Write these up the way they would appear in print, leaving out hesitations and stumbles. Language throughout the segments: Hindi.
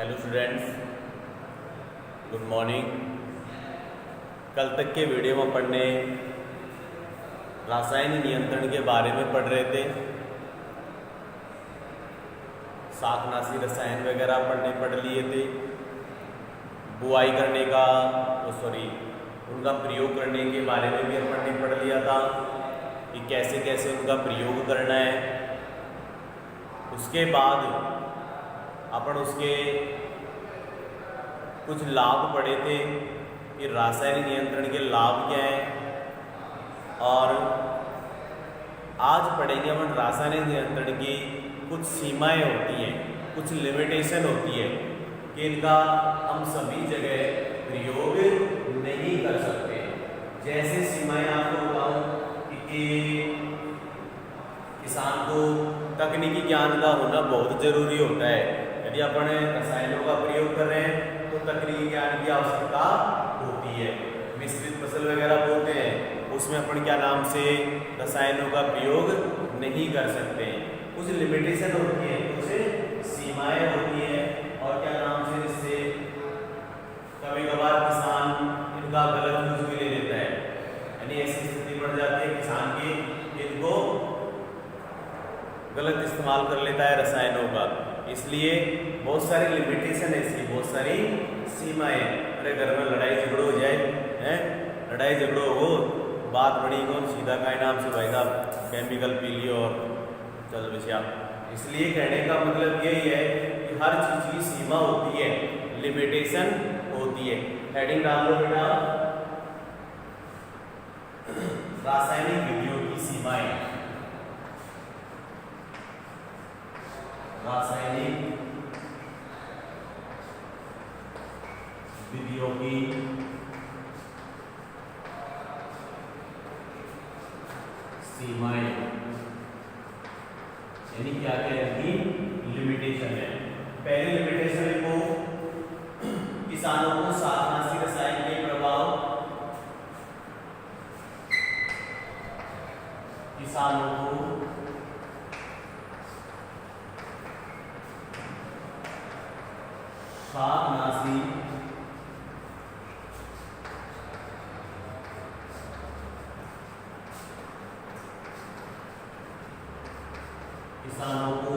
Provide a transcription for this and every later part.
Hello students, good morning. कल तक के वीडियो में पढ़ने रासायनिक नियंत्रण के बारे में पढ़ रहे थे। शाकनाशी रसायन वगैरह पढ़ लिए थे। बुआई करने का उनका प्रयोग करने के बारे में भी अपन ने पढ़ लिया था कि कैसे कैसे उनका प्रयोग करना है। उसके बाद अपन उसके कुछ लाभ पढ़े थे कि रासायनिक नियंत्रण के लाभ क्या हैं, और आज पढ़ेंगे अपन रासायनिक नियंत्रण की कुछ सीमाएं होती हैं, कुछ लिमिटेशन होती है कि इनका हम सभी जगह प्रयोग नहीं कर सकते। जैसे सीमाएं आपको बताऊं कि किसान को तकनीकी ज्ञान का होना बहुत जरूरी होता है। यदि अपन रसायनों का प्रयोग कर रहे हैं तो तकनीकी ज्ञान की आवश्यकता होती है। मिश्रित फसल वगैरह बोलते हैं, उसमें अपन क्या नाम से रसायनों का प्रयोग नहीं कर सकते। कुछ लिमिटेशन होती है, कुछ सीमाएं होती हैं, और क्या नाम से जिससे कभी कभार किसान इनका गलत यूज भी ले लेता है। यानी ऐसी स्थिति बढ़ जाती है किसान की, इनको गलत इस्तेमाल कर लेता है रसायनों का। इसलिए बहुत सारी लिमिटेशन है इसकी, बहुत सारी सीमाएं। अरे घर में लड़ाई झगड़ो हो जाए, लड़ाई झगड़ो हो, बात बड़ी को सीधा का नाम से भाई साहब केमिकल पी लियो और चल बचिया। इसलिए कहने का मतलब यही है कि हर चीज की सीमा होती है, लिमिटेशन होती है। हेडिंग डाल लो बेटा, रासायनिक विधियों की सीमाएं। रासायनिक विधियों की सीमाएं, यानी क्या क्या इनकी लिमिटेशन है। पहली लिमिटेशन लिखो, किसानों को शाकनाशी रसायन के प्रभाव, किसानों को शाकनाशी किसानों को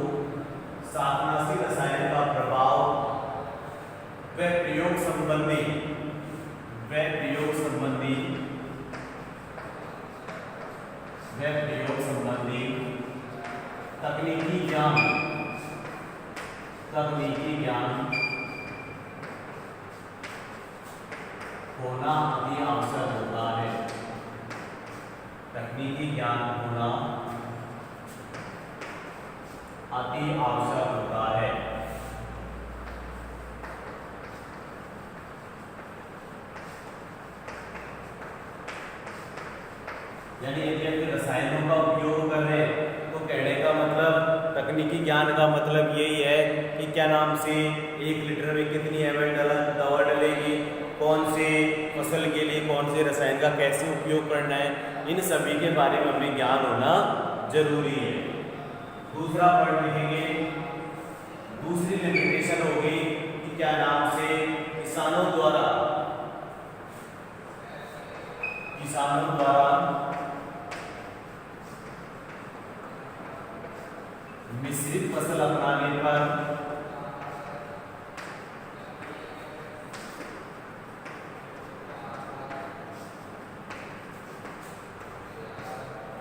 शाकनाशी रसायन का प्रभाव व प्रयोग संबंधी तकनीकी ज्ञान होना अति आवश्यक होता है। तकनीकी ज्ञान होना अति आवश्यक होता है। यानी यदि हम रसायनों का उपयोग कर रहे हैं तो कहने का मतलब, तकनीकी ज्ञान का मतलब यही है कि क्या नाम से 1 लीटर में कितनी ml दवा डलेगी, कौन से फसल के लिए कौन से रसायन का कैसे उपयोग करना है, इन सभी के बारे में हमें ज्ञान होना जरूरी है। दूसरा पॉइंट लिखेंगे, दूसरी लिमिटेशन होगी कि क्या नाम से किसानों द्वारा मिश्रित फसल अपनाने पर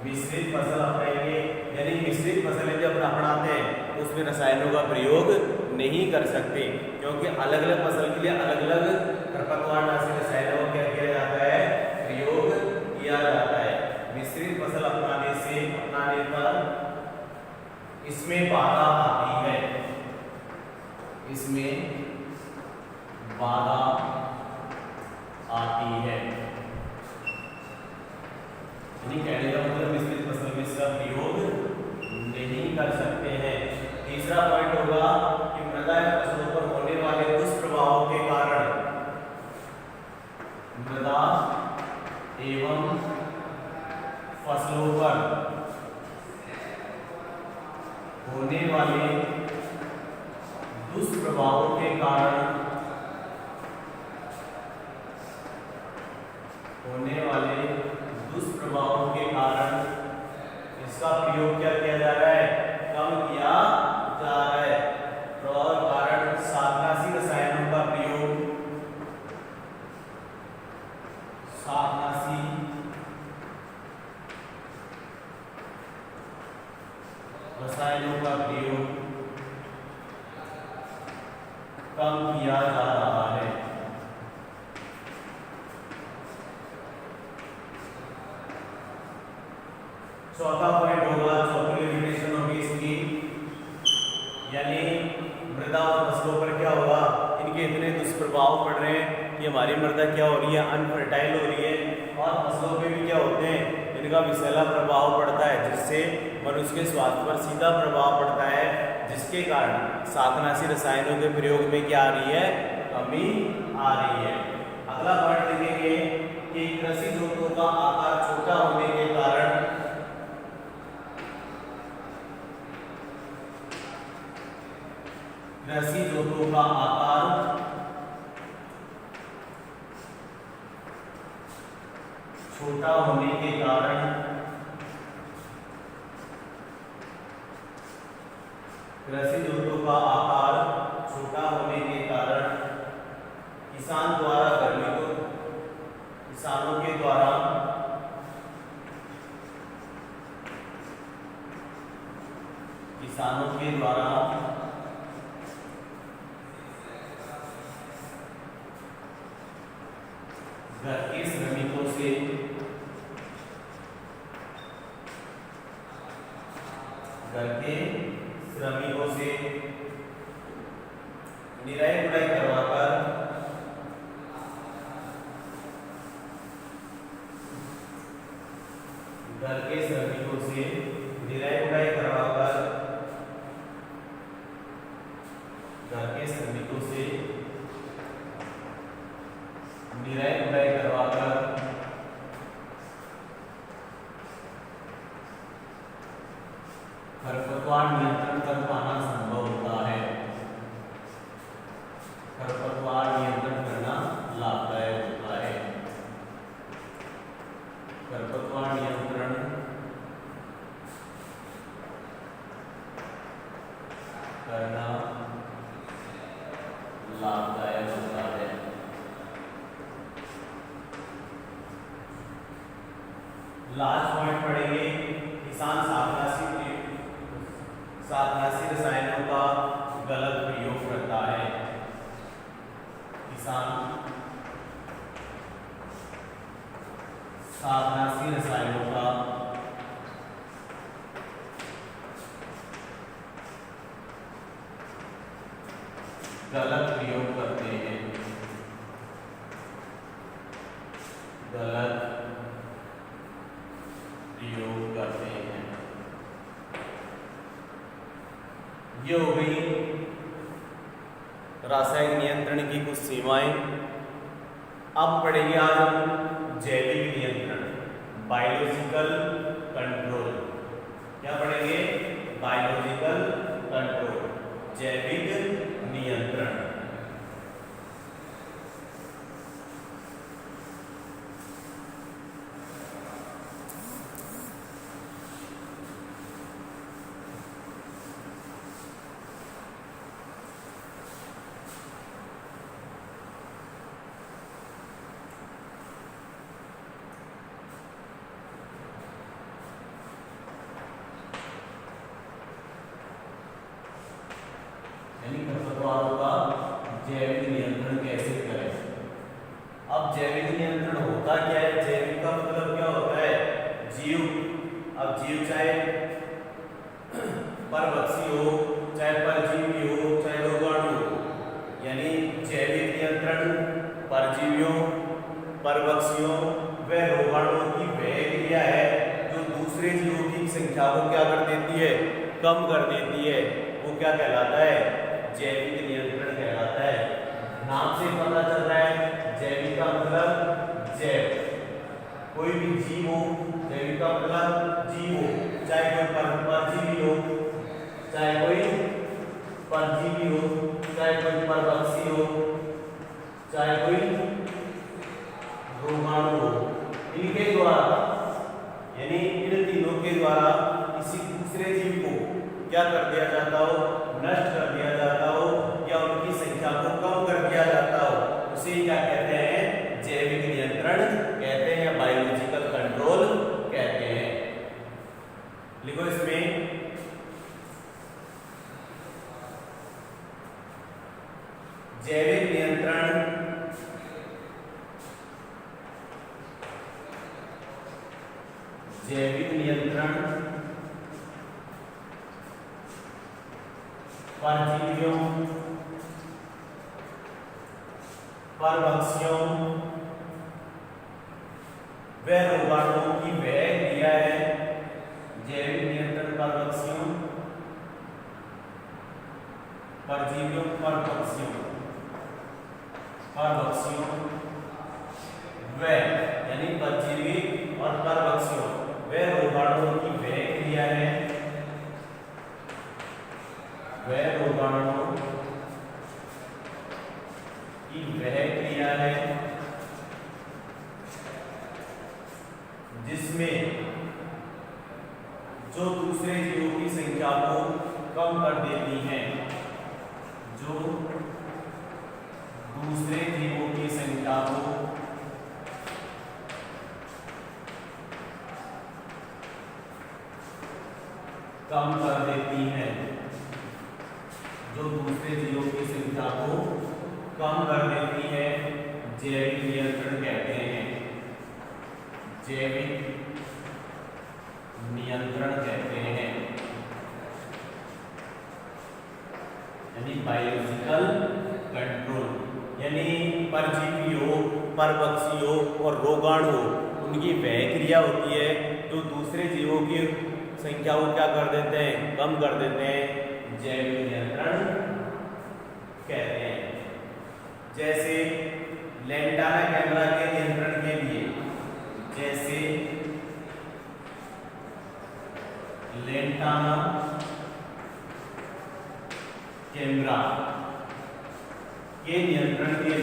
मिश्रित फसल अपनाएंगे, यानी मिश्रित फसल यदि अपन अपनाते हैं तो उसमें रसायनों का प्रयोग नहीं कर सकते, क्योंकि अलग अलग फसल के लिए अलग अलग खरपतवारनाशी रसायनों का क्या किया जाता है, प्रयोग किया जाता है। मिश्रित फसल अपनाने पर इसमें बाधा आती है, इसमें बाधा आती है। कहने का मतलब मिश्रित फसल में इसका प्रयोग नहीं कर सकते हैं। तीसरा पॉइंट होगा कि मृदा फसलों पर होने वाले दुष्प्रभावों के कारण मृदा एवं फसलों पर होने वाले दुष्प्रभावों के कारण होने वाले दुष्प्रभावों के कारण इसका प्रयोग क्या किया जा रहा है, कम किया जा रहा है। और कारण शाकनाशी रसायनों का प्रयोग, शाकनाशी रसायनों का प्रयोग कम किया जा रहा है। चौथा पॉइंट होगा, चौथी लिमिटेशन होगी इसकी, यानी मृदा और फसलों पर क्या होगा, इनके इतने दुष्प्रभाव पड़ रहे हैं कि हमारी मृदा क्या हो रही है, अनफर्टाइल हो रही है, और फसलों पे भी क्या होते हैं, इनका विषैला प्रभाव पड़ता है, जिससे मनुष्य के स्वास्थ्य पर सीधा प्रभाव पड़ता है, जिसके कारण शाकनाशी रसायनों के प्रयोग में क्या आ रही है, कमी आ रही है। अगला पॉइंट देखेंगे कि कृषि जोतों का आकार छोटा होने के कारण कृषि जोतों का आकार छोटा होने के कारण कृषि जोतों का आकार छोटा होने के कारण किसानों के द्वारा घर के श्रमिकों से निराई गुड़ाई करवाकर घर के श्रमिकों से निराई गुड़ाई करवाकर खरपतवार नियंत्रण कर पाना संभव होता है। खरपतवार नियंत्रण करना लाभदायक होता है। खरपतवार नियंत्रण करना लाभदायक होता है। लास्ट पॉइंट पढ़ेंगे, किसान शाकनाशी रसायनों का गलत प्रयोग करता है। किसान शाकनाशी रसायनों का गलत प्रयोग करते हैं। गलत प्रयोग करते हैं। ये हो गई रासायनिक नियंत्रण की कुछ सीमाएं। अब पढ़ेंगे आज हम जैविक नियंत्रण, बायोलॉजिकल कंट्रोल। क्या पढ़ेंगे? बायोलॉजिकल कंट्रोल, जैविक नियंत्रण। खरपतवारों का जैविक नियंत्रण कैसे करें? अब जैविक नियंत्रण होता क्या है? जैविक का मतलब क्या होता है? जीव। अब जीव चाहे परभक्षी हो, चाहे परजीवी हो, चाहे रोगाणु हो, यानी जैविक नियंत्रण परजीवियों, परभक्षियों व रोगाणुओं की वह क्रिया है जो दूसरे जीवों की संख्या को क्या कर देती है? कम कर देती है। वो क्या कहलाता है? जैविक नियंत्रण कहलाता है। नाम से पता चल रहा है, जैविक का मतलब जैव, कोई भी जीव हो, जैविक का मतलब जीव हो, चाहे कोई परजीवी हो, चाहे कोई परजीवी हो, चाहे कोई परभक्षी हो, चाहे कोई रोगाणु हो, इनके द्वारा यानी इन तीनों के द्वारा किसी दूसरे जीव को क्या कर दिया जाता हो, नष्ट कर दिया जाता हो या उनकी संख्या को कम कर दिया जाता हो, उसे क्या कहते हैं, जैविक नियंत्रण कहते हैं या बायोलॉजिकल कंट्रोल कहते हैं। लिखो इसमें जैविक नियंत्रण परजीवियों, परभक्षियों व रोगाणुओं की वह क्रिया है। जैविक नियंत्रण परभक्षियों, परजीवियों, परभक्षियों व यानी परजीवी और परभक्षियों व रोगाणुओं की वह क्रिया है, वह रोगाणुओं की वह क्रिया है जिसमें जो दूसरे जीवों की संख्या को कम कर देती है, जो दूसरे जीवों की संख्या को कम कर देती है, जो दूसरे जीवों की संख्या को कम कर देती है, जैविक नियंत्रण कहते हैं, जैविक नियंत्रण कहते हैं, यानी बायोलॉजिकल कंट्रोल। यानी परजीवी हो, परभक्षी हो और रोगाणु हो, उनकी वह क्रिया होती है जो दूसरे जीवों की संख्या को क्या कर देते हैं, कम कर देते हैं, जैविक नियंत्रण कहते हैं। जैसे लेंटाना कैमरा के नियंत्रण के लिए, जैसे लेंटाना कैमरा के नियंत्रण के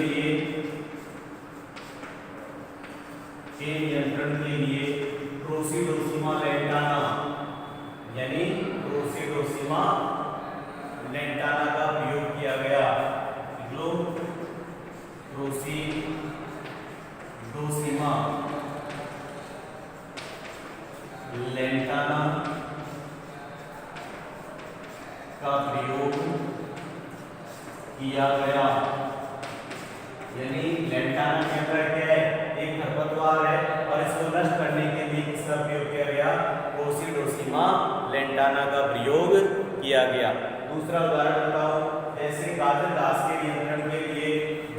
लिए प्रोसिडोसिमा लेंटाना यानी प्रोसिडोसिमा लेंटाना का प्रयोग किया गया। जो प्रोसिडोसिमा लेंटाना का प्रयोग किया गया, यानी लेंटाना कैमरा क्या है, एक खरपतवार है और इसको नष्ट करने के लिए किसका प्रयोग किया गया, प्रोसिडोसिमा लेंटाना का प्रयोग किया गया। दूसरा उदाहरण बताओ, जैसे गाजर घास के नियंत्रण के लिए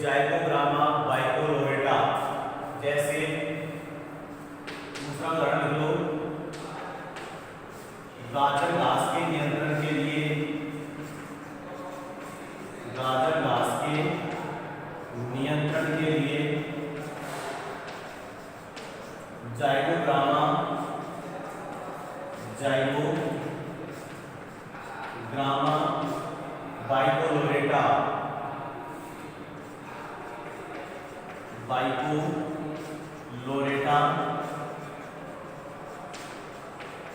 जाइकोग्रामा बाइकोलोरेटा, जैसे दूसरा उदाहरण लो, गाजर घास के नियंत्रण के लिए, गाजर घास के नियंत्रण के लिए जाइकोग्रामा बाइकोलोरेटा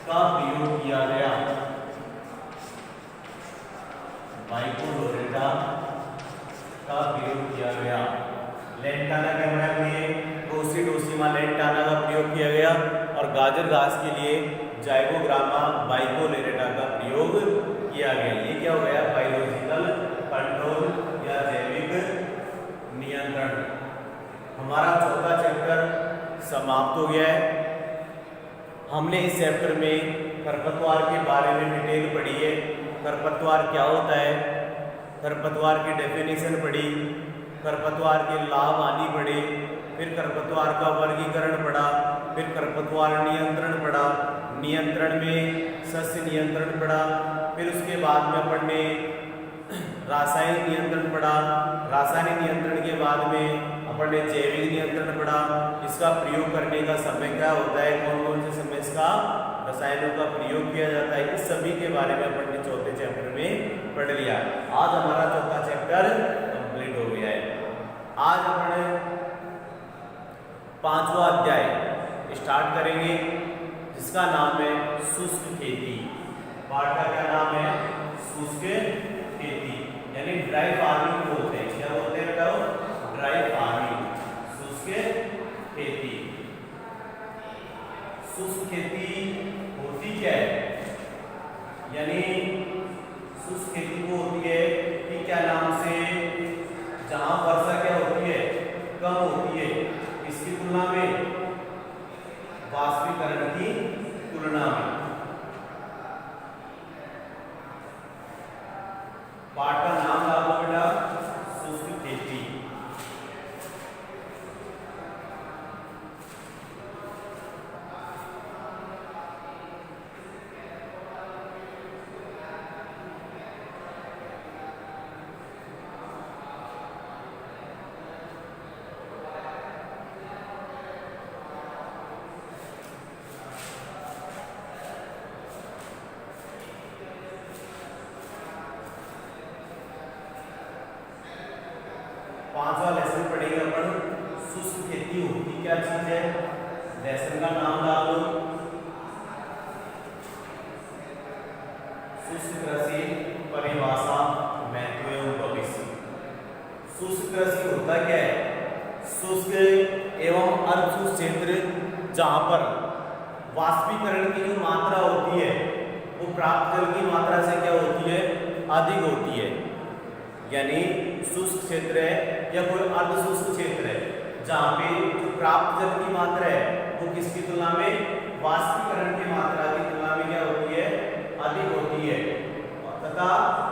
का प्रयोग किया गया, बाइकोलोरेटा का प्रयोग किया गया। लेंटाना कैमरा में प्रोसिडोसिमा लेंटाना का प्रयोग किया गया और गाजर घास के लिए जाइकोग्रामा बाइकोलोरेटा का प्रयोग किया गया। ये क्या हो गया, बायोलॉजिकल कंट्रोल या जैविक नियंत्रण। हमारा चौथा चैप्टर समाप्त हो गया है। हमने इस चैप्टर में खरपतवार के बारे में डिटेल पढ़ी है। खरपतवार क्या होता है, खरपतवार की डेफिनेशन पढ़ी, खरपतवार के लाभ हानि पढ़े, फिर खरपतवार का वर्गीकरण पढ़ा, फिर खरपतवार नियंत्रण पढ़ा, नियंत्रण में सस्य नियंत्रण पढ़ा, फिर उसके बाद में अपन ने रासायनिक नियंत्रण पढ़ा, रासायनिक नियंत्रण के बाद में अपन ने जैविक नियंत्रण पढ़ा। इसका प्रयोग करने का समय क्या होता है, कौन कौन से समय इसका रसायनों का प्रयोग किया जाता है, इस सभी के बारे में अपन ने चौथे चैप्टर में पढ़ लिया। आज हमारा चौथा चैप्टर आज अपने 5वां अध्याय स्टार्ट करेंगे जिसका नाम है शुष्क खेती। पाठ का क्या नाम है? शुष्क खेती, यानी ड्राई फार्मिंग बोलते हैं। क्या बोलते हैं बताओ? ड्राई फार्मिंग, शुष्क खेती। शुष्क खेती होती क्या है? यानी शुष्क खेती वो होती है कि क्या नाम से जहां वर्षा क्या होती है? कम होती है, इसकी तुलना में वाष्पीकरण की तुलना में। पाठ का नाम डालो बेटा, शुष्क खेती। पांचवा लेसन पढ़ेंगे अपन, शुष्क खेती होती क्या चीज है? लेसन का नाम डाल दो, शुष्क कृषि परिभाषा महत्व एवं भविष्य। शुष्क कृषि होता क्या है? शुष्क एवं अर्धशुष्क क्षेत्र जहां पर वाष्पीकरण की जो मात्रा होती है वो प्राप्त जल की मात्रा से क्या होती है? अधिक होती है। यानी शुष्क क्षेत्र है या कोई अर्धशुष्क क्षेत्र है जहाँ पे जो प्राप्त जल की मात्रा है वो किसकी तुलना में? वाष्पीकरण की मात्रा की तुलना में क्या होती है? अधिक होती है। तथा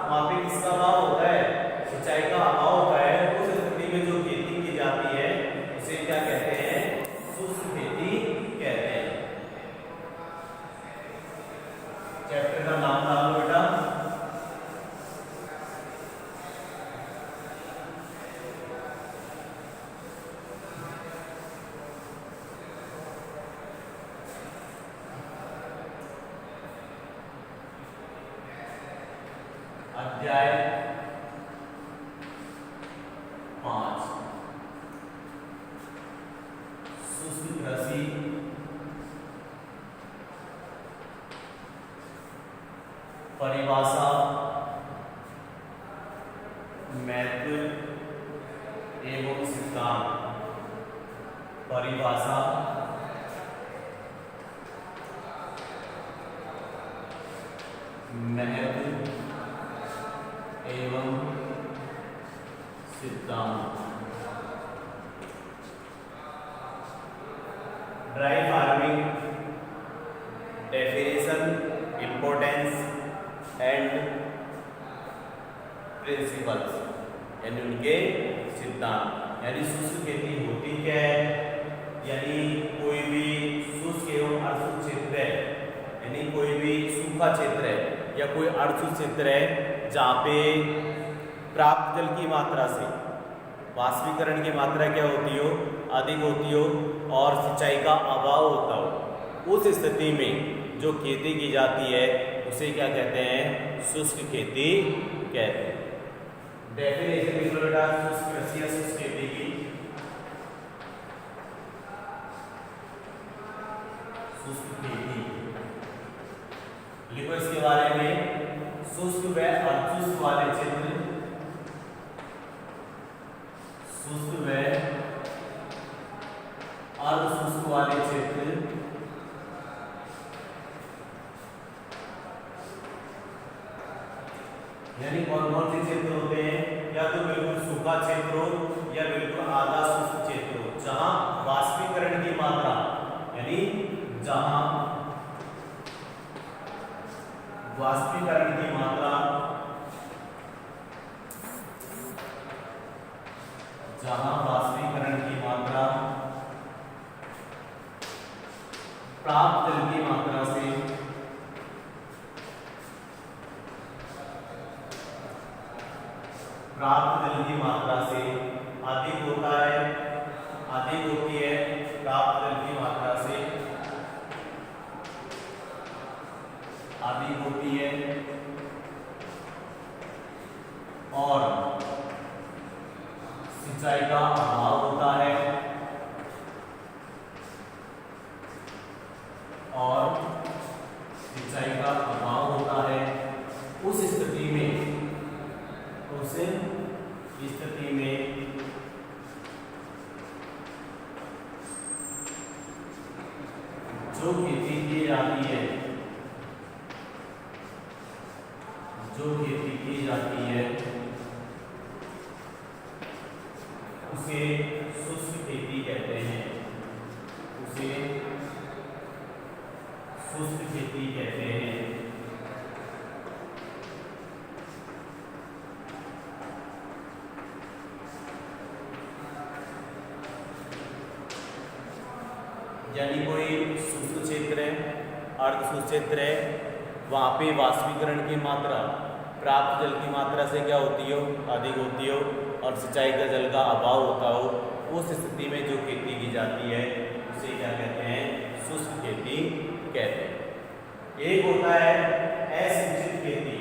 वहाँ पे किसका अभाव होता है? सिंचाई का अभाव होता है। उस स्थिति में जो खेती की जाती है उसे क्या कहते हैं? शुष्क खेती कहते हैं। चैप्टर का नाम डालो बेटा, अध्याय 5 शुष्क कृषि परिभाषा महत्व एवं सिद्धांत। परिभाषा महत्व एवं सिद्धांत। Dry farming definition, importance and principles, यानी उनके सिद्धांत। यानी शुष्क खेती होती क्या है? यानी कोई भी शुष्क एवं अर्धशुष्क क्षेत्र है, यानी कोई भी सूखा क्षेत्र है या कोई अर्धशुष्क क्षेत्र है जहाँ पे प्राप्त जल की मात्रा से वाष्पीकरण की मात्रा क्या होती हो? अधिक होती हो और सिंचाई का अभाव होता हो। उस स्थिति में जो खेती की जाती है उसे क्या कहते हैं? शुष्क खेती कहते हैं। डेफिनेशन लिख लो बेटा, शुष्क कृषि या शुष्क खेती की। शुष्क खेती लिखो इसके बारे में, शुष्क व अर्धशुष्क वाले क्षेत्र, शुष्क व अर्धशुष्क वाले क्षेत्र यानी कौन कौन से क्षेत्र होते हैं? या तो बिल्कुल सूखा क्षेत्र हो या बिल्कुल आधा शुष्क क्षेत्र हो जहां वाष्पीकरण की मात्रा, यानी जहां वाष्पीकरण की मात्रा, जहां वाष्पीकरण की मात्रा प्राप्त जल की मात्रा से अधिक होता है, अधिक होती है प्राप्त जल की मात्रा से अधिक होती है और सिंचाई का अभाव होता है और सिंचाई का अभाव होता है, उस स्थिति में जो खेती की जाती है उसे शुष्क खेती कहते हैं, यानी कोई शुष्क क्षेत्र है, अर्ध शुष्क क्षेत्र है, वहाँ पे वाष्पीकरण की मात्रा प्राप्त जल की मात्रा से क्या होती हो, अधिक होती हो, और सिंचाई का जल का अभाव होता हो, उस स्थिति में जो खेती की जाती है उसे क्या कहते हैं, शुष्क खेती कहते हैं। एक होता है असिंचित खेती।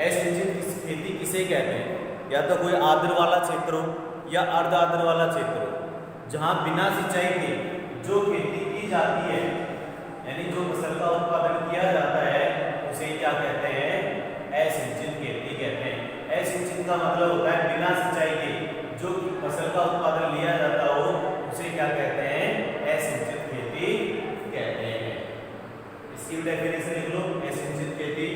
असिंचित खेती किसे कहते हैं? या तो कोई आर्द्र वाला क्षेत्र हो या अर्ध आर्द्र वाला क्षेत्र हो, जहाँ बिना सिंचाई के जो खेती की जाती है, यानी जो फसल का उत्पादन किया जाता है, उसे क्या कहते हैं, असिंचित खेती कहते हैं। असिंचित का मतलब होता है बिना सिंचाई के जो फसल का उत्पादन लिया जाता हो, उसे क्या कहते हैं, असिंचित खेती कहते हैं। इसकी डेफिनेशन लिख लो, असिंचित खेती।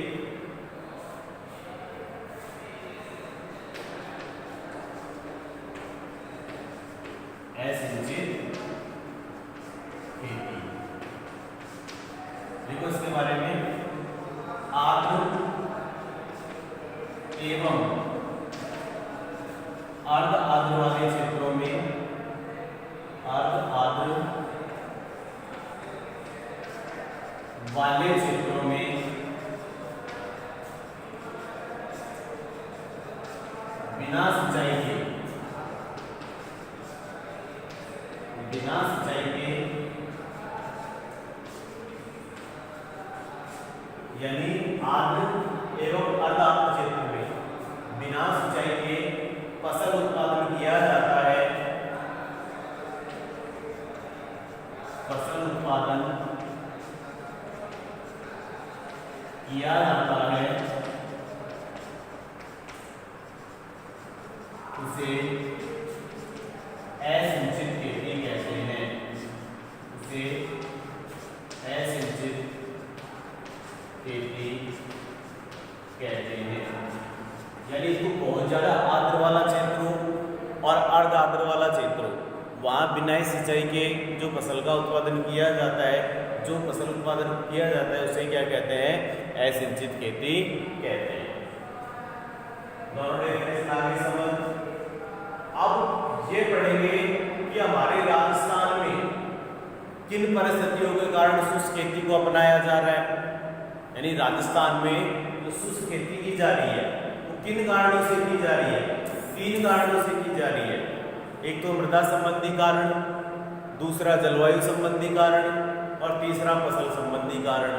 असिंचित खेती देखो इसके बारे में, आर्द्र एवं अर्ध आर्द्र वाले क्षेत्रों में, अर्ध आर्द्र वाले क्षेत्रों में बिना सिंचाई के यानी आर्द्र एवं अर्ध आर्द्र क्षेत्र में बिना सिंचाई के फसल उत्पादन किया जाता है, उसे असिंचित खेती कहते हैं। यानी इसको बहुत ज्यादा आर्द्र वाला क्षेत्र हो और अर्ध आर्द्र वाला क्षेत्र हो, वहाँ बिना सिंचाई के जो फसल का उत्पादन किया जाता है, उसे क्या कहते हैं, असिंचित खेती कहते हैं। दोनों डेफिनेशन आगे समझ। अब ये पढ़ेंगे कि हमारे राजस्थान में किन परिस्थितियों के कारण शुष्क खेती को अपनाया जा रहा है। यानी राजस्थान में जो शुष्क खेती की जा रही है वो किन कारणों से की जा रही है? 3 कारणों से की जा रही है। एक तो मृदा संबंधी कारण, दूसरा जलवायु संबंधी कारण और तीसरा फसल संबंधी कारण।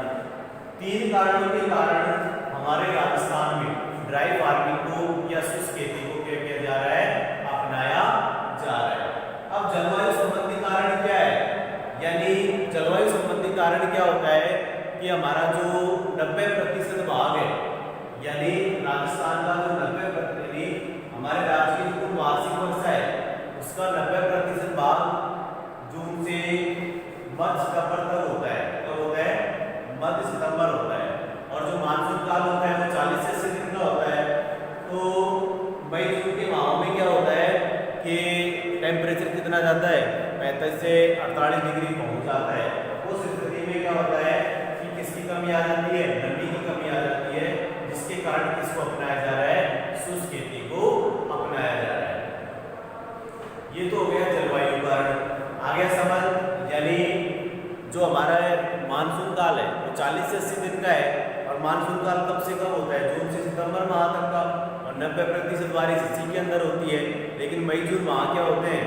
3 कारणों के कारण हमारे राजस्थान में ड्राई फार्मिंग को या शुष्क खेती को क्या किया जा रहा है, अपनाया जा रहा है। अब जलवायु संबंधी कारण क्या है? यानी जलवायु संबंधी कारण क्या होता है कि हमारा जो 90% भाग है, यानी राजस्थान का जो 90% हमारे राज्य की जो वार्षिक वर्षा है उसका 90% भाग जून से मध्य सितंबर तक होता है। कब होता है? मध्य सितंबर होता है। और जो मानसून काल होता है वो 40 से 80 दिन का होता है। तो मई जून के माह में क्या होता है कि टेम्परेचर कितना जाता है, 35 से 48 डिग्री पहुंच जाता है। उस स्थिति में क्या होता है कि किसकी कमी आ जाती है? नमी की कमी आ जाती है, जिसके कारण किसको अपनाया जा रहा है? शुष्क खेती को अपनाया जा रहा है। ये तो हो गया जलवायु कारण। आगे समझ, यानी जो हमारा मानसून काल है वो 40 से 80 दिन का है। और मानसून काल कब से कब होता है? जून से सितंबर माह तक का। और 90% बारिश इसी के अंदर होती है। लेकिन मई जून माह क्या होते हैं?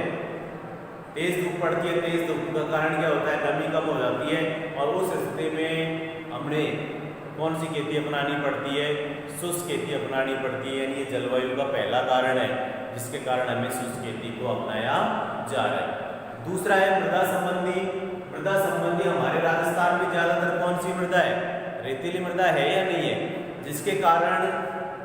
तेज धूप पड़ती है। तेज धूप का कारण क्या होता है? नमी कम हो जाती है। और उस स्थिति में हमने कौन सी खेती अपनानी पड़ती है? शुष्क खेती अपनानी पड़ती है। यानी ये जलवायु का पहला कारण है जिसके कारण हमें शुष्क खेती को अपनाया जा रहा है। दूसरा है मृदा संबंधी। मृदा संबंधी हमारे राजस्थान में ज्यादातर कौन सी मृदा है? रेतीली मृदा है या नहीं है? जिसके कारण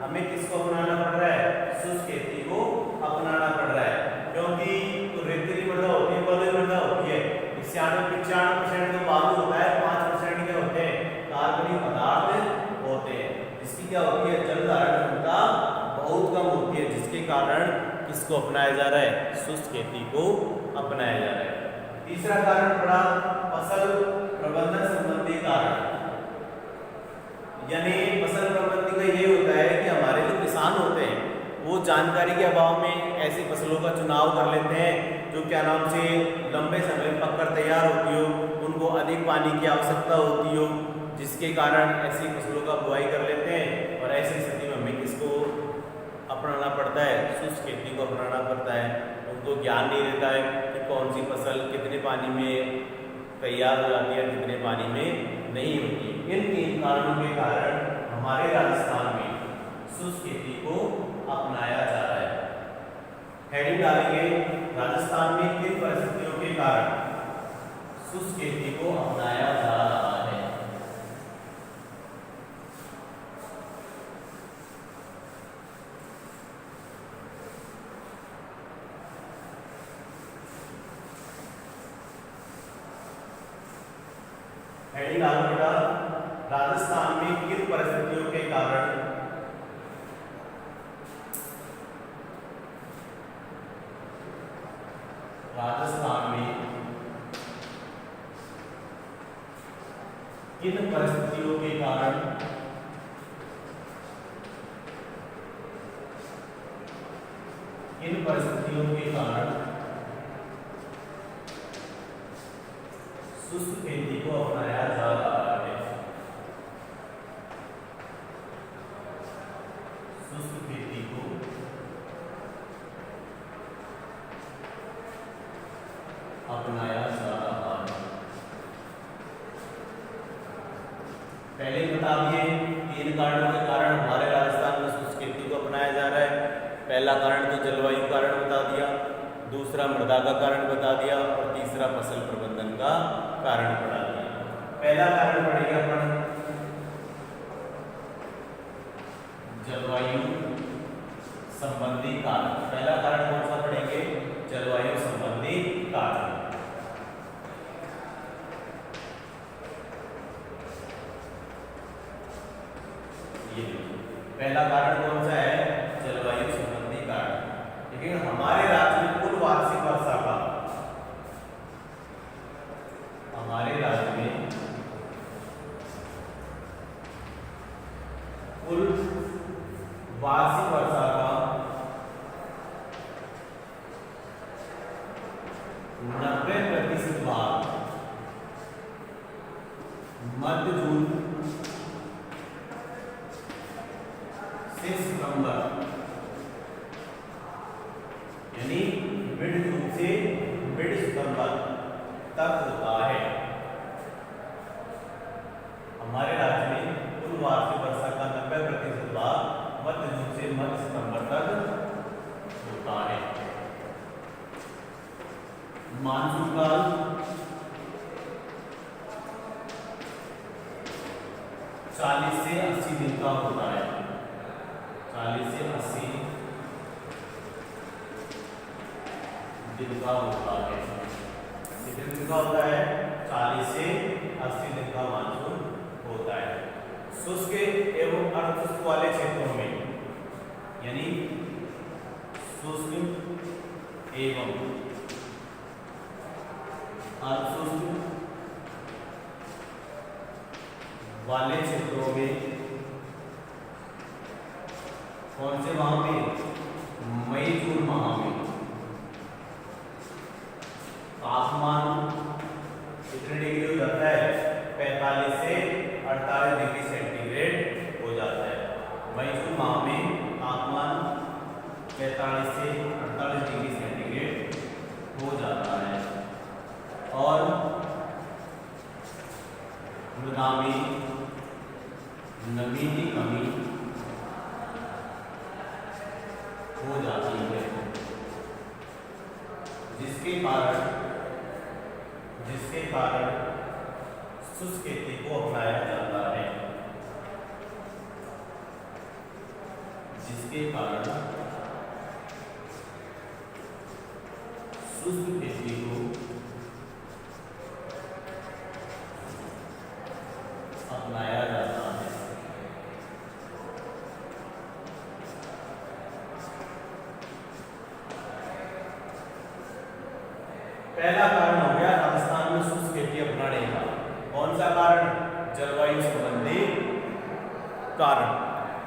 हमें किसको अपनाना पड़ रहा है? शुष्क खेती को अपनाना पड़ रहा है। क्योंकि तो रेतीली मृदा होती है, बलुई मृदा होती है, 95% तो बालू होता है, 5% के होते हैं कार्बनिक पदार्थ होते हैं। इसकी क्या होती है? जल धारण क्षमता बहुत कम होती है, जिसके कारण किसको अपनाया जा रहा है? शुष्क खेती को अपनाया जा रहा है। तीसरा कारण पड़ा फसल प्रबंधन संबंधी कारण। यानी फसल प्रबंधन का ये होता है कि हमारे जो किसान होते हैं वो जानकारी के अभाव में ऐसी फसलों का चुनाव कर लेते हैं जो क्या नाम से लंबे समय में पककर तैयार होती हो, उनको अधिक पानी की आवश्यकता होती हो, जिसके कारण ऐसी फसलों का बुआई कर लेते हैं। और ऐसी स्थिति में हमें किसको अपनाना पड़ता है? शुष्क खेती को अपनाना पड़ता है। उनको ज्ञान नहीं रहता है कि कौन सी फसल कितने पानी में तैयार हो जाती है, कितने पानी में नहीं होती। इन 3 कारणों के कारण हमारे राजस्थान में शुष्क खेती को अपनाया जा रहा है। हेडिंग डालेंगे, राजस्थान में किन परिस्थितियों के कारण शुष्क खेती को अपनाया जा रहा है। हेडिंग डालो बेटा, राजस्थान में किन परिस्थितियों के कारण राजस्थान में किन परिस्थितियों के कारण शुष्क खेती को अपनाया जा रहा है। शुष्क खेती को अपनाया जा रहा है। पहले बता दिए 3 कारणों के कारण हमारे राजस्थान में शुष्क खेती को अपनाया जा रहा है। पहला कारण तो जलवायु कारण बता दिया, दूसरा मृदा का कारण बता दिया और तीसरा फसल प्रबंधन का कारण बता दिया। पहला कारण पढ़ेगा अपन जलवायु संबंधी कारण। पहला कारण कौन सा पढ़ेंगे? जलवायु संबंधी कारण। ये पहला कारण कौन सा है? जलवायु संबंधी कारण। लेकिन हमारे राज्य में कुल वार्षिक वर्षा का, हमारे राज्य में कुल वार्षिक वर्षा का 90% भाग मध्य जून से सितंबर, यानी मिड जून से मिड सितंबर तक होता है। हमारे राज्य में कुल वार्षिक वर्षा का 90% भाग मध्य जून से मध्य सितंबर तक होता है। मानसून काल 40 से 80 दिन का होता है। 40 से 80 दिन का होता है। कितने दिन का होता है? 40 से 80 दिन का मानसून होता है। शुष्क एवं अर्धशुष्क वाले क्षेत्रों में, यानी शुष्क एवं अर्धशुष्क वाले क्षेत्रों में, कौन से माह में? मई जून माह में तापमान कितने डिग्री हो जाता है? 45 से 48 डिग्री सेंटीग्रेड हो जाता है। मई जून माह में तापमान 45 से 48 डिग्री सेंटीग्रेड हो जाता है। और मृदा में हो जाती है, जिसके कारण शुष्क खेती को अपनाया जाता है, जिसके कारण शुष्क खेती को अपनाया जाता है। पहला कारण हो गया राजस्थान में शुष्क खेती अपनाने का। कौन सा कारण? जलवायु संबंधी कारण,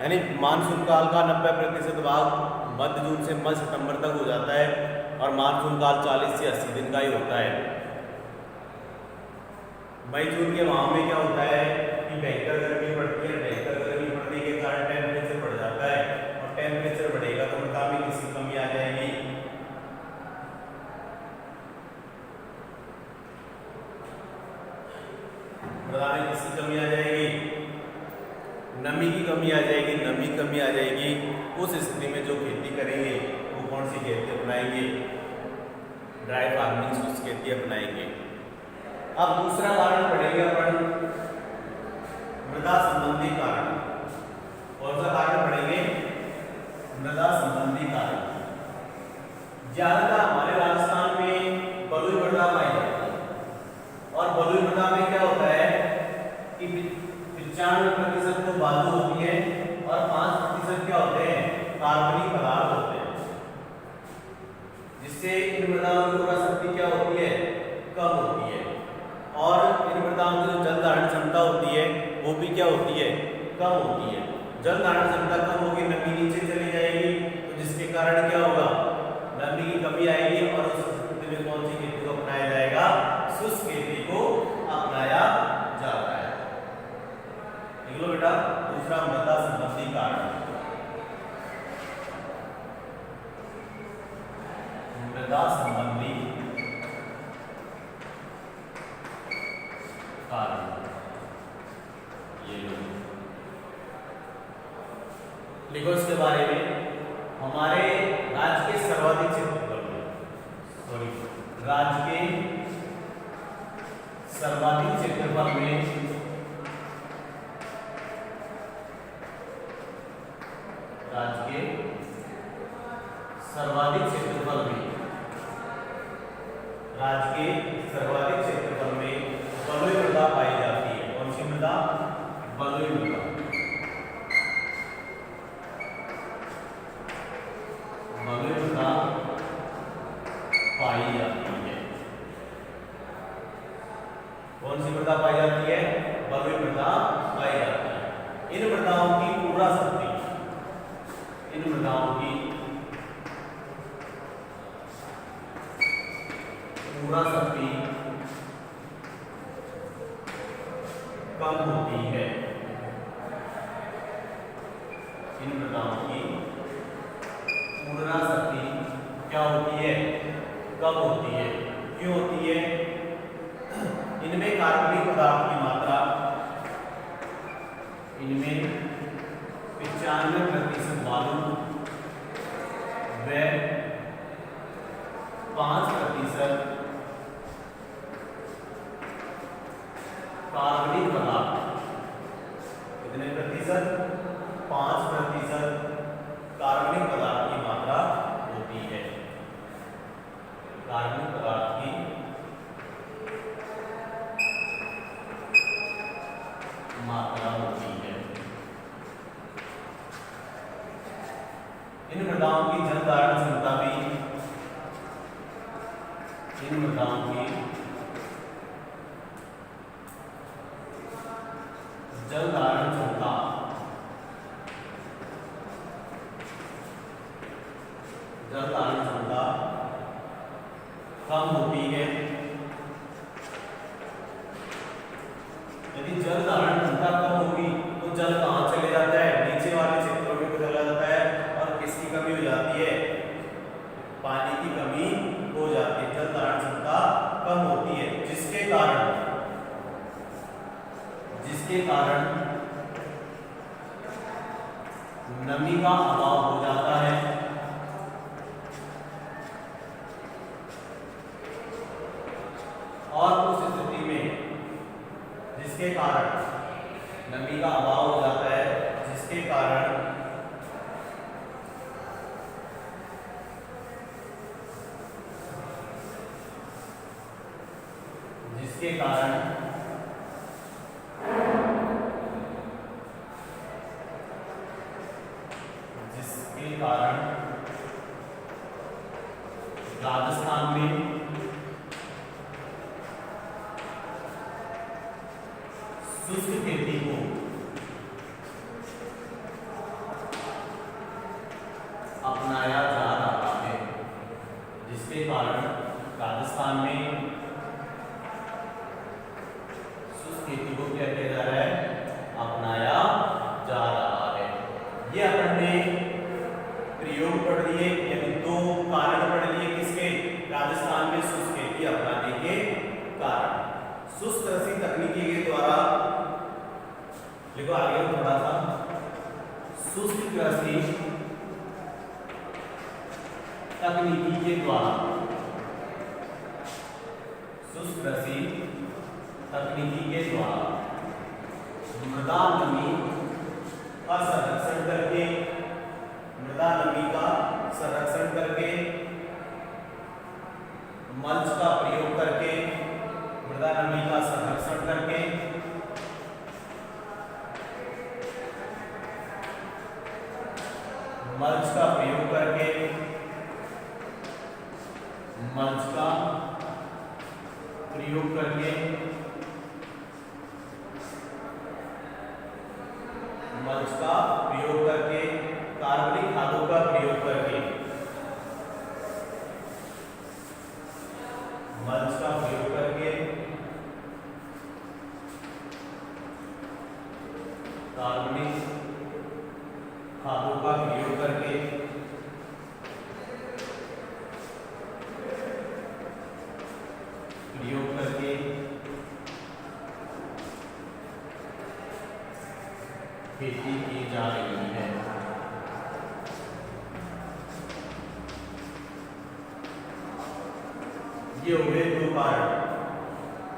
यानी मानसून काल का 90% भाग मध्य जून से मध्य सितंबर तक हो जाता है और मानसून काल 40 से 80 दिन का ही होता है। मई जून के माह में क्या होता है कि भयंकर गर्मी पड़ती है, भयंकर गर्मी पड़ने के कारण टेम्परेचर बढ़ जाता है और टेम्परेचर बढ़ेगा तो मृदा में किसी कमी आ जाएगी, मृदा में किसी कमी आ जाएगी, नमी की कमी आ जाएगी, नमी कमी आ जाएगी। उस स्थिति में जो खेती करेंगे वो कौन सी खेती अपनाएंगे? ड्राई फार्मिंग, शुष्क खेती अपनाएंगे। अब दूसरा कारण पढ़ेंगे अपन मृदा संबंधी कारण। कौन सा कारण पढ़ेंगे? मृदा संबंधी कारण। ज्यादातर हमारे राजस्थान में बलुई मृदा पाई जाती है और बलुई मृदा में क्या होता है कि 95% तो बालू होती है और 5% क्या होते हैं? कार्बनिक पदार्थ होते हैं, जिससे इन मृदाओं की उर्वरा शक्ति क्या होती है? कम होती है और इन मृदाओं की जो जल धारण क्षमता होती है वो भी क्या होती है? कम होती है। जल धारण क्षमता कम होगी, नमी नीचे चली जाएगी, तो जिसके कारण क्या होगा? नमी की कमी आएगी और उस स्थिति में कौन सी खेती को अपनाया जाएगा? शुष्क खेती को अपनाया जाता है। देख लो बेटा, दूसरा मृदा संबंधी कारण, मृदा संबंधी कारण। ये लिखो इसके बारे में। हमारे राज्य के सर्वाधिक क्षेत्रफल में, राज्य के सर्वाधिक क्षेत्रफल में राज्य के सर्वाधिक क्षेत्रफल में बलुई मृदा पाई जाती है। कौन सी मृदा? बलुई मृदा। बलुई मृदा पाई जाती है। कौन सी मृदा पाई जाती है? बलुई मृदा पाई जाती है। इन मृदाओं की उर्वरा शक्ति, इन मृदाओं की उर्वरा शक्ति कम होती है। इन मृदाओं की उर्वरा शक्ति क्या होती है? कम होती है। क्यों होती है? इनमें कार्बनिक पदार्थ की मात्रा, इनमें 95% बालू व 5% कार्बनिक पदार्थ। कितने प्रतिशत? 5% कार्बनिक पदार्थ की मात्रा होती है। कार्बनिक पदार्थ की मात्रा होती है। इन मृदाओं की जल धारण क्षमता भी, इन मृदाओं की जल धारण क्षमता कम होती है। यदि जल धारण क्षमता कम होगी तो जल कहाँ चले जाता है? नीचे वाले क्षेत्रों में चला जाता है और किसकी कमी हो जाती है? पानी की कमी हो जाती है। जल धारण क्षमता कम होती है, जिसके कारण नमी का अभाव हो जाता है। का अभाव हो जाता है, जिसके कारण राजस्थान में शुष्क खेती को अपनाया जा रहा है, जिसके कारण राजस्थान में शुष्क खेती को क्या किया जा रहा है, अपनाया जा रहा है। ये अपन ने प्रयोग पढ़ लिए, यानी दो कारण पढ़ लिए किसके, राजस्थान में शुष्क खेती अपनाने के कारण। शुष्क कृषि तकनीकी के द्वारा, देखो आगे थोड़ा सा, शुष्क कृषि तकनीकी के द्वारा, शुष्क कृषि तकनीकी के द्वारा मृदा नमी का संरक्षण करके, मृदा नमी का संरक्षण करके, मल्च का प्रयोग करके, मृदा नमी का संरक्षण करके मल्च का प्रयोग करके, मल्च का प्रयोग करके, मल्च का प्रयोग करके, कार्बनिक खादों का प्रयोग करके, मल्च का प्रयोग करके, कार्बनिक खादों का प्रयोग करके, खेती की जा रही है। ये हुए दो कारण,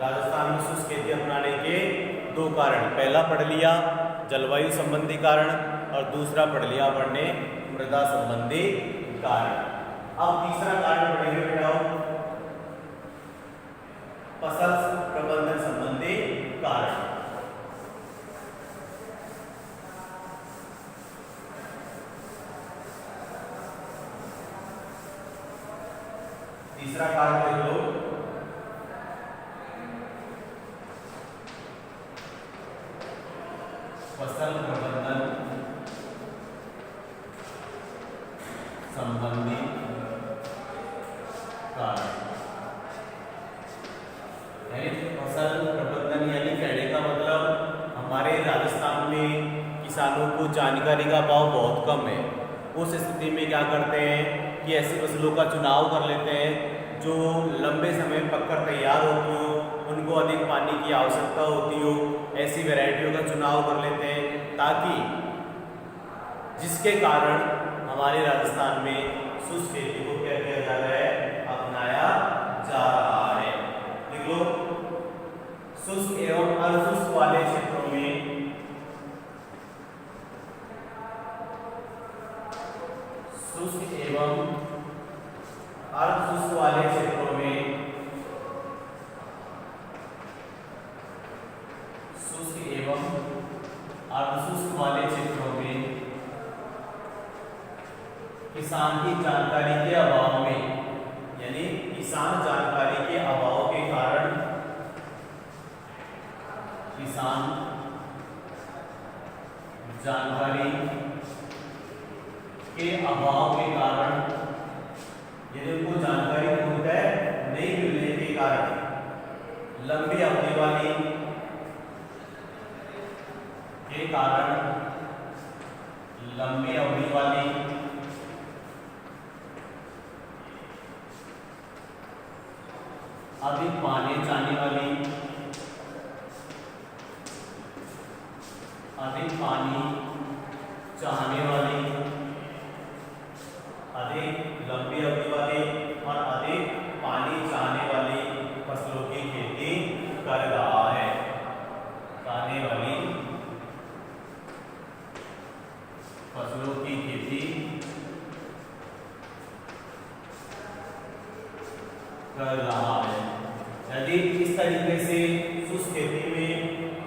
राजस्थान में शुष्क खेती अपनाने के दो कारण। पहला पढ़ लिया जलवायु संबंधी कारण और दूसरा पढ़ लिया अपन ने मृदा संबंधी कारण। अब तीसरा कारण पढ़ेंगे बेटा, फसल प्रबंधन संबंधी कारण। तीसरा कारण देख लो, फसल प्रबंधन संबंधी कारण। यानी फसल प्रबंधन यानी कहने का मतलब हमारे राजस्थान में किसानों को जानकारी का अभाव बहुत कम है। उस स्थिति में क्या करते हैं कि ऐसी फसलों का चुनाव कर लेते हैं जो लंबे समय पककर तैयार होती हो, उनको अधिक पानी की आवश्यकता होती हो, ऐसी वैरायटियों का चुनाव कर लेते हैं, ताकि जिसके कारण हमारे राजस्थान में शुष्क खेती को क्या किया जा रहा है, अपनाया जा रहा है। लिख लो, शुष्क एवं अशुष्क वाले क्षेत्रों में शुष्क एवं अर्धशुष्क वाले क्षेत्रों में, शुष्क एवं अर्धशुष्क वाले क्षेत्रों में किसान की जानकारी के अभाव में, यानी किसान जानकारी के अभाव के कारण, किसान जानकारी के अभाव के कारण, यदि उनको जानकारी नहीं मिलने के कारण लंबी अवधि वाली के कारण, लंबी अवधि वाली अधिक पानी चाहने वाली, अधिक पानी चाहने वाली, अधिक लंबी अवधि वाली और अधिक पानी चाहने वाली फसलों की खेती कर रहा है, चाहने वाली कर रहा है। यदि इस तरीके से शुष्क खेती में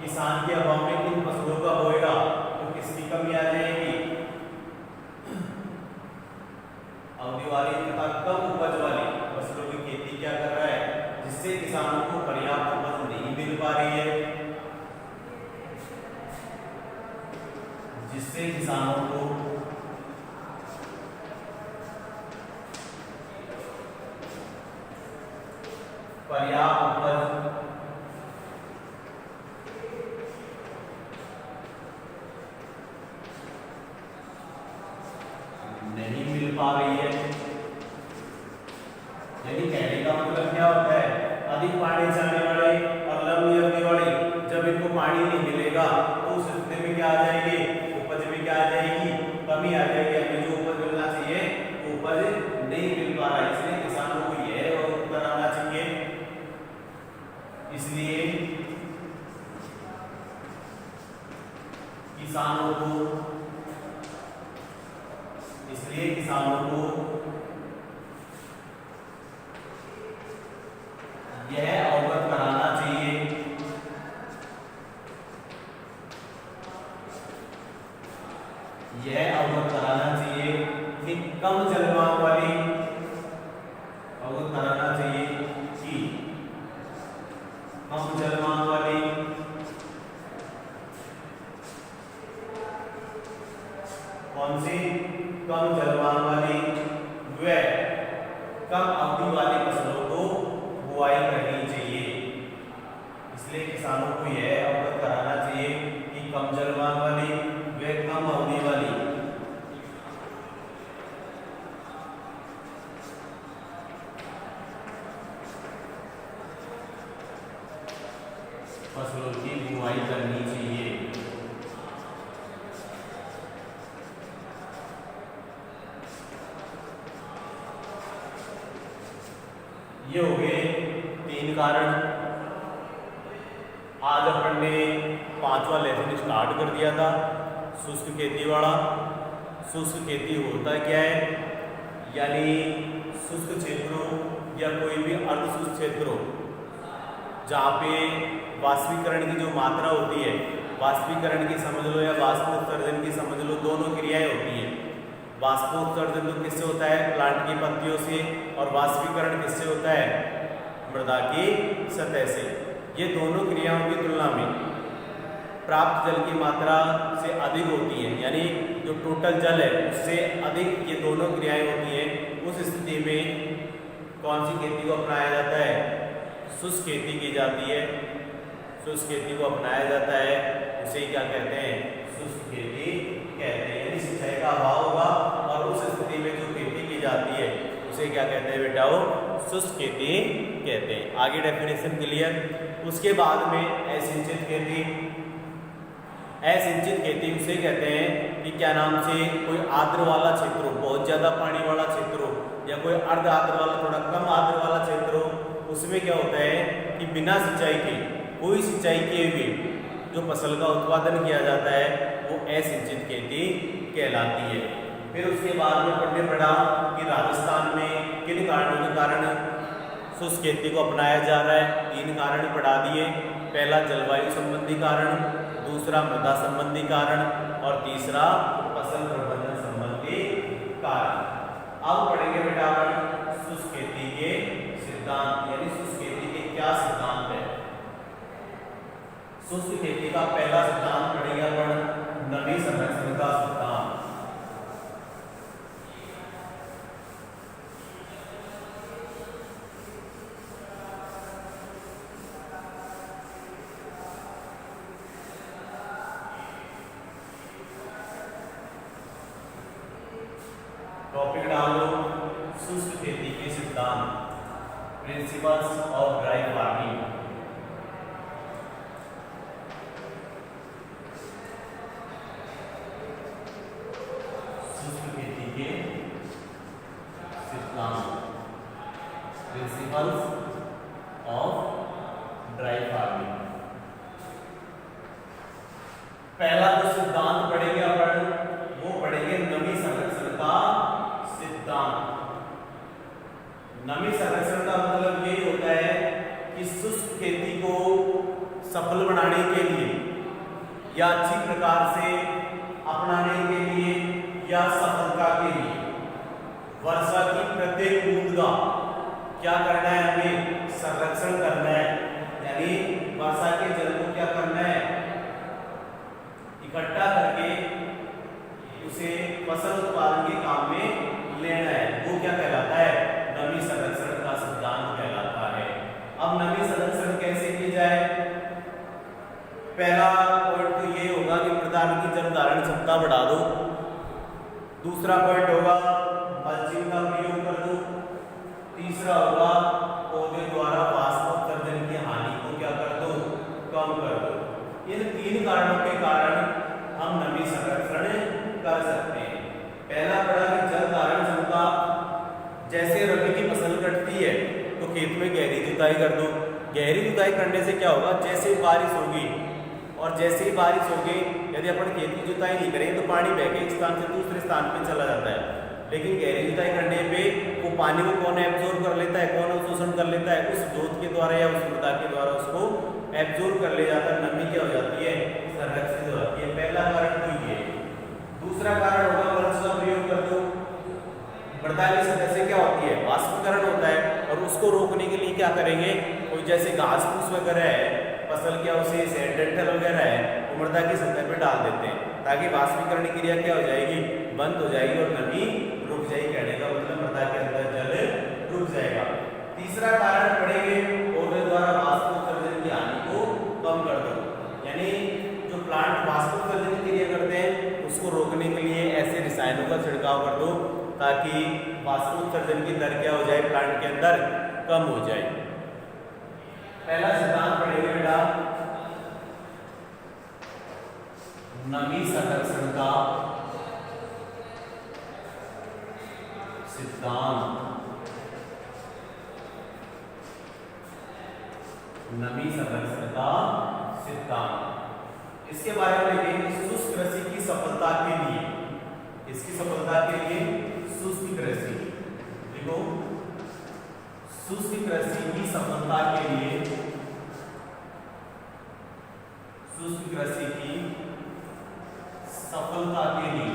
किसान के अभाव में किन फसलों का बोएगा तो किसकी कमी आ जाएगी? अवधि वाली तथा कम उपज वाली फसलों की खेती क्या कर रहा है, जिससे किसानों को पर्याप्त उपज नहीं मिल पा रही है, जिससे किसानों को पर्याप्त उपज नहीं मिल पा रही है। यानी कहने का मतलब क्या होता है, अधिक पानी जाने वाले और लंबी अवधि वाले जब इनको पानी नहीं मिलेगा तो उस स्थिति में क्या आ जाएगी, उपज में क्या आ जाएगी, कमी आ जाएगी। हमें जो उपज मिलना चाहिए वो उपज नहीं मिल पा रहा है, इसलिए किसानों को यह अवगत कराना चाहिए। इसलिए किसानों को यह अवगत कराना चाहिए कि कम जलवायु वाली कौन सी कम जलवायु वाली व कम अवधि वाली फसलों को बुआई करनी चाहिए। इसलिए किसानों को यह अवगत कराना चाहिए कि कम जलवायु वाली व कम अवधि वाली फसलों की बुआई करनी चाहिए। ये हो गए 3 कारण। आज अपन ने 5वां लेसन स्टार्ट कर दिया था, शुष्क खेती वाला। शुष्क खेती होता क्या है, यानी शुष्क क्षेत्रों या कोई भी अर्धशुष्क क्षेत्रों जहाँ पे वाष्पीकरण की जो मात्रा होती है, वाष्पीकरण की समझ लो या वाष्पोत्सर्जन की समझ लो, दोनों क्रियाएं होती हैं। वाष्पोत्सर्जन तो किससे होता है, प्लांट की पत्तियों से, और वाष्पीकरण किससे होता है, मृदा की सतह से। ये दोनों क्रियाओं की तुलना में प्राप्त जल की मात्रा से अधिक होती है, यानी जो टोटल जल है उससे अधिक ये दोनों क्रियाएं होती हैं। उस स्थिति में कौन सी खेती को अपनाया जाता है, शुष्क खेती की जाती है। शुष्क खेती को अपनाया जाता है, उसे क्या कहते हैं, शुष्क खेती कहते हैं। यानी सिंचाई का अभाव होगा और उस स्थिति में जो खेती की जाती है उसे क्या कहते हैं बेटा, वो शुष्क खेती कहते हैं। आगे डेफिनेशन क्लियर। उसके बाद में असिंचित खेती। असिंचित खेती उसे कहते हैं कि क्या नाम से, कोई आर्द्र वाला क्षेत्र हो, बहुत ज्यादा पानी वाला क्षेत्र हो, या कोई अर्ध आर्द्र वाला, थोड़ा कम आर्द्र वाला क्षेत्र हो, उसमें क्या होता है कि बिना सिंचाई के, कोई सिंचाई किए हुए जो फसल का उत्पादन किया जाता है वो असिंचित खेती कहलाती है। फिर उसके बाद में पढ़ने पड़ा कि राजस्थान में किन कारणों के कारण शुष्क खेती को अपनाया जा रहा है। 3 कारण पढ़ा दिए। पहला जलवायु संबंधी कारण, दूसरा मृदा संबंधी कारण और तीसरा फसल प्रबंधन संबंधी कारण। अब पढ़ेंगे बेटा अपन शुष्क खेती के सिद्धांत, यानी शुष्क खेती के क्या सिद्धांत है। शुष्क खेती का पहला सिद्धांत पढ़ेंगे अपन, नमी संरक्षण का सिद्धांत। टॉपिक डाल लो, शुष्क खेती के सिद्धांत, प्रिंसिपल्स ऑफ ड्राई फार्मिंग। शुष्क खेती के सिद्धांत, प्रिंसिपल्स ऑफ ड्राई फार्मिंग। पहला जो सिद्धांत पढ़ेंगे अपन वो पढ़ेंगे नमी संरक्षण का सिद्धांत। नमी संरक्षण का मतलब ये या अच्छी प्रकार से अपनाने के लिए या सफलता के लिए वर्षा की प्रत्येक बूंद का क्या करना है, हमें संरक्षण करना है। यानी वर्षा के जल को क्या करना है, इकट्ठा करके उसे फसल उत्पादन के काम में लेना है। वो क्या कहलाता है, नमी संरक्षण का सिद्धांत कहलाता है। अब नमी संरक्षण कैसे किया जाए, पहला पॉइंट तो ये होगा कि मृदा की जल धारण क्षमता बढ़ा दो। दूसरा पॉइंट होगा मल्चिंग का प्रयोग कर दो। तीसरा होगा पौधे द्वारा वाष्प उत्सर्जन की हानि को क्या कर दो, कम कर दो। इन तीन कारणों के कारण हम नमी संरक्षण कर सकते हैं। पहला पड़ा कि जल धारण क्षमता, जैसे रबी की फसल कटती है तो खेत में गहरी जुताई कर दो। गहरी जुताई करने से क्या होगा, जैसे बारिश होगी और जैसे ही बारिश होगी यदि अपन खेत की जुताई नहीं करेंगे तो पानी बह के एक स्थान से दूसरे स्थान पे चला जाता है। लेकिन गहरी जुताई करने पे वो पानी को कौन एब्जॉर्ब कर लेता है, कौन अवशोषण कर लेता है, उस जोत के द्वारा या उस मृदा के द्वारा उसको एब्जॉर्ब कर ले जाता है। नमी क्या हो जाती है, संरक्षित हो जाती है। पहला कारण तो ये। दूसरा कारण होगा मल्च का प्रयोग कर दो। मृदा की सतह से क्या होती है, वाष्पीकरण होता है और उसको रोकने के लिए क्या करेंगे, कोई जैसे घास फूस वगैरह है, फसल के अवशेष है, डंठल वगैरह है, वो मृदा की सतह पर डाल देते हैं ताकि वाष्पीकरण की क्रिया क्या हो जाएगी, बंद हो जाएगी और नमी रुक जाएगी। कहने का मतलब मृदा के अंदर जल रुक जाएगा। तीसरा कारण पड़ेंगे पौधे द्वारा वाष्प उत्सर्जन की हानि को कम कर दो। यानी जो प्लांट वाष्प उत्सर्जन की क्रिया करते हैं उसको रोकने के लिए ऐसे रसायनों का छिड़काव कर दो ताकि वाष्प उत्सर्जन की दर क्या हो जाए, प्लांट के अंदर कम हो जाए। पहला सिद्धांत पढ़ेंगे बेटा नमी संरक्षण का सिद्धांत। नमी संरक्षण का सिद्धांत, इसके बारे में देखेंगे। शुष्क कृषि की सफलता के लिए, इसकी सफलता के लिए शुष्क कृषि देखो, शुष्क कृषि की सफलता के लिए, शुष्क कृषि की सफलता के लिए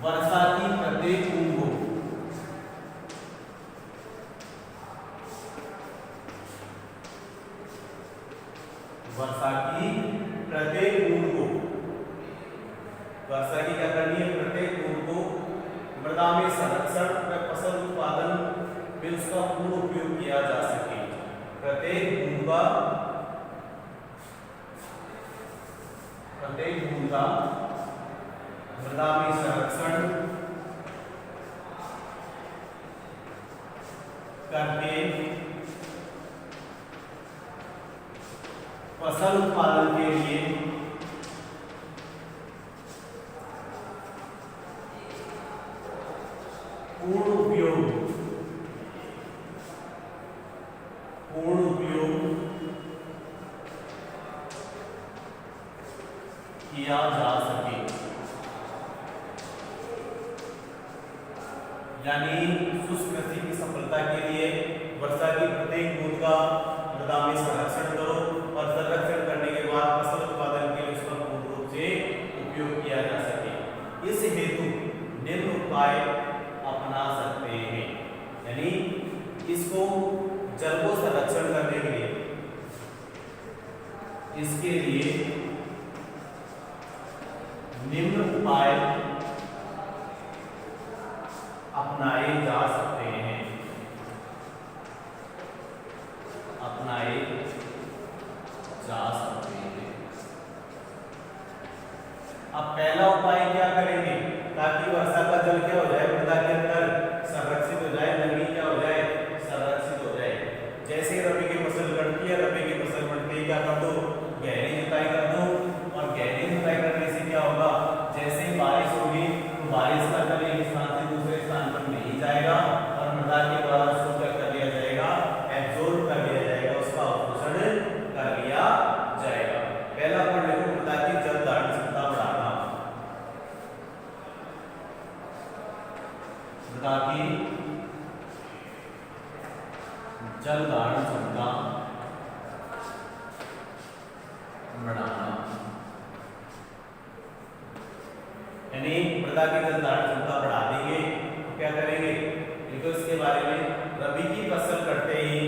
वर्षा की प्रत्येक बूंद को वर्षा की प्रत्येक बूंद को वर्षा की क्या करनी है, प्रत्येक बूंद को मृदा में संरक्षण व फसल उत्पादन में उसका पूर्ण उपयोग किया जा सके। प्रत्येक बूंद का मृदा में संरक्षण करके फसल उत्पादन के लिए पूर्ण उपयोग किया जा सके। यानी शुष्क कृषि की सफलता के लिए वर्षा की प्रत्येक बूंद का मृदा में संरक्षण करो और संरक्षण करने के बाद फसल उत्पादन के लिए उसका पूर्ण रूप से उपयोग किया जा सके। इस हेतु निम्न उपाय अपना सकते हैं। यानी इसको जल को संरक्षण करने के लिए, इसके लिए निम्न उपाय अपनाए जा सकते हैं। अपनाए जा सकते हैं। अब पहला उपाय क्या करेंगे ताकि वर्षा का जल क्या हो जाए, मृदा के अंदर संरक्षित हो जाए, नमी क्या हो जाए, संरक्षित हो जाए। जैसे रबी की फसल कटती है, रबी की फसल कटती है क्या कर दो, गहरी जुताई कर दो। और गहरी जुताई करने से क्या होगा, जैसे ही बारिश होगी तो बारिश का जल एक स्थान से दूसरे स्थान पर नहीं जाएगा और मृदा के द्वारा उसको क्या कर लिया जाएगा, एब्जॉर्ब कर लिया जाएगा, उसका अवशोषण कर लिया जाएगा। पहला पॉइंट देखो, मृदा की जल धारण क्षमता बढ़ाना। मृदा की जल धारण यानी मृदा की जल धारण क्षमता बढ़ा देंगे तो क्या करेंगे, देखो इसके बारे में, रबी की फसल करते ही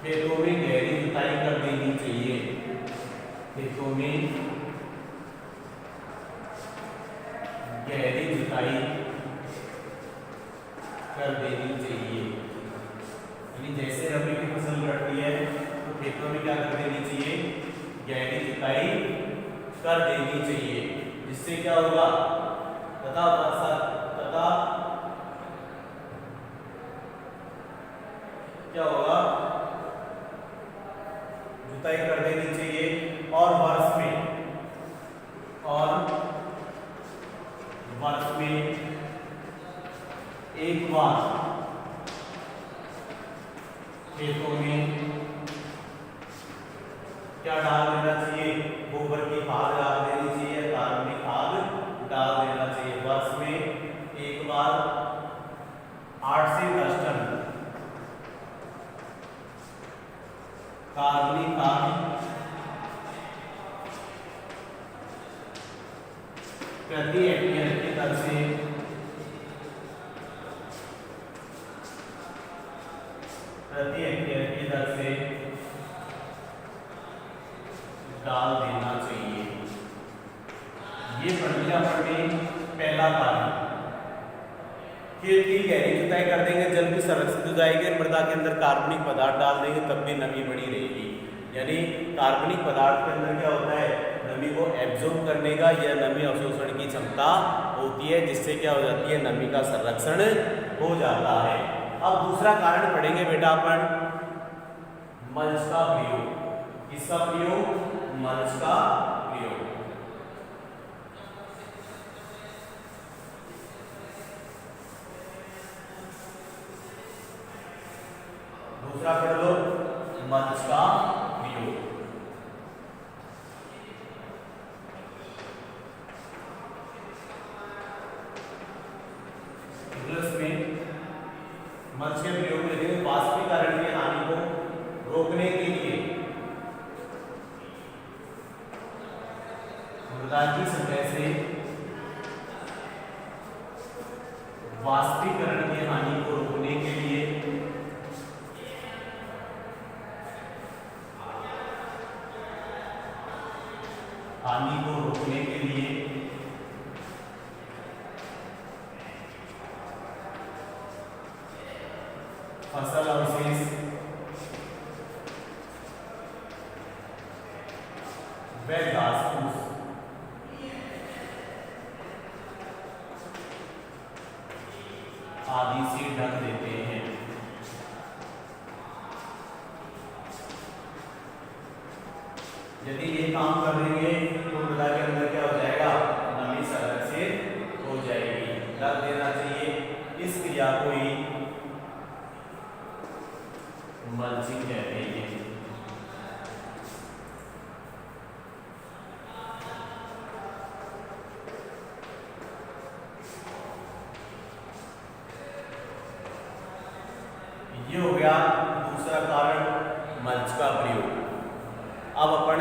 खेतों में गहरी जुताई कर देनी चाहिए, खेतों में गहरी जुताई कर देनी चाहिए। यानी जैसे रबी की फसल कटती है तो खेतों में क्या कर देनी चाहिए, गहरी जुताई कर देनी चाहिए, जिससे क्या होगा, तथा क्या होगा, जुताई कर देनी चाहिए। और वर्ष में एक बार खेतों में क्या डाल देना चाहिए, गोबर की खाद डाल देनी चाहिए, कार्बनिक खाद डाल देना चाहिए। वर्ष में एक बार 8 से 10 टन कार्बनिक खाद प्रति हेक्टेयर की दर से डाल देना चाहिए। ये पढ़ लिया हमने पहला कारण। खेत की गहरी जुताई कर देंगे, जल भी संरक्षित हो जाएगी, मृदा के अंदर कार्बनिक पदार्थ डाल देंगे तब भी नमी बनी रहेगी। यानी कार्बनिक पदार्थ के अंदर क्या होता है, नमी को एब्जॉर्ब करने का या नमी अवशोषण की क्षमता होती है, जिससे क्या हो जाती है, नमी का संरक्षण हो जाता है। अब दूसरा कारण पढ़ेंगे बेटा अपन, मल्च का प्रयोग। किसका प्रयोग, मल्च का प्रयोग। दूसरा पढ़ लो, मल्च का प्रयोग। इंग्लिश में मल्च के प्रयोग में देखेंगे, वाष्पीकरण की हानि को रोकने के लिए मृदा की सतह से वाष्पीकरण की हानि को रोकने के लिए फसल अवशेष व घास फूस आदि से ढक देते हैं। यदि ये काम कर देंगे तो मृदा के अंदर क्या हो जाएगा, नमी संरक्षित हो जाएगी। ढक देना चाहिए, इस क्रिया को ही मल्चिंग कहते हैं। ये हो गया दूसरा कारण, मल्च का प्रयोग। अब अपन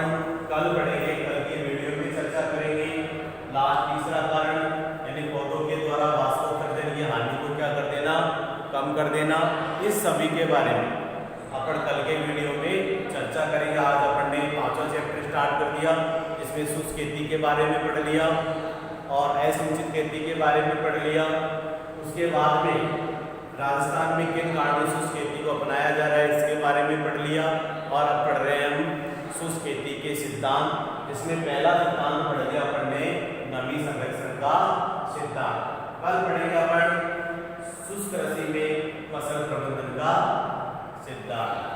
कल पढ़ेंगे, कल की वीडियो में चर्चा करेंगे लास्ट तीसरा कारण, यानी पौधों के द्वारा वाष्पोत्सर्जन की हानि को क्या कर देना, कम कर देना। इस सभी के बारे में अपन कल के वीडियो में चर्चा करेंगे। आज अपन ने 5वां चैप्टर स्टार्ट कर दिया, इसमें शुष्क खेती के बारे में पढ़ लिया और असिंचित खेती के बारे में पढ़ लिया। उसके बाद में राजस्थान में किन कारणों से शुष्क खेती को अपनाया जा रहा है इसके बारे में पढ़ लिया। और अब पढ़ रहे हैं हम शुष्क खेती के सिद्धांत। इसमें पहला सिद्धांत पढ़ लिया अपन ने, नमी संरक्षण का सिद्धांत। कल पढ़ेंगे अपन शुष्क कृषि में फसल प्रबंधन का सिद्धांत।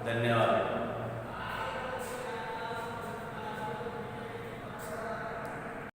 धन्यवाद।